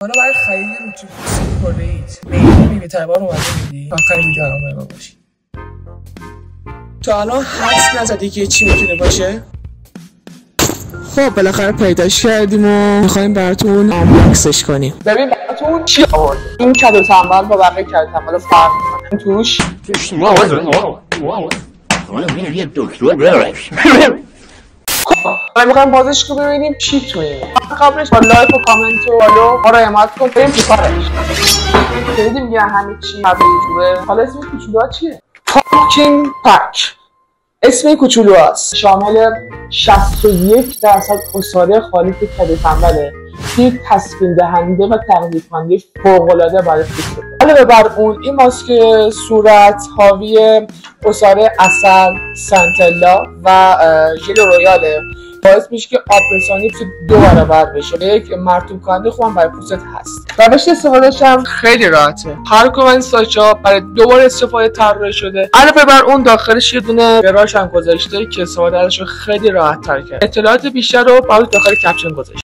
حالا برای خرید نوتیفیکیشن کردید میل میبی تایبان اومده میدی آخرین ویدیو همراه ما باشید. تا الان حدس نزدی که چی میتونه باشه؟ خب بالاخره پیداش کردیم و میخوایم براتون آنباکسش کنیم. ببین براتون چی آورد؟ این کدو تنبل با بقیه کدو تنبل فرق میکنه. توش حالا میخوایم بازش رو ببینیم چی توی قبلش با لایک و کامنت و فالو ما رو حمایت کن بریم تو کارش. خیلی میگن همه چی قبل یوتیوبه. حالا اسم کوچولوها چیه؟ پامکین پک اسم این کوچولو هست. شامل 61% عصاره خالیت کدو تنبله. یک تسکین دهنده و تغذیه کننده فوق‌العاده برای پوست. علاوه بر اون این ماسک صورت حاوی عصاره عسل، سنتلا و ژل رویاله. باعث میشه که آبرسانی پوست 2 برابر بشه. یک مرطوب کننده خوبم برای پوست هست. روش استفادهش هم خیلی راحته. هر کدوم این سایت‌ها برای 2 بار استفاده طراحی شده. علاوه بر اون داخلش یه دونه براش هم گذاشته که استفاده ازش خیلی راحت تر کرد. اطلاعات بیشتر رو برای داخل کپشن گذاشته.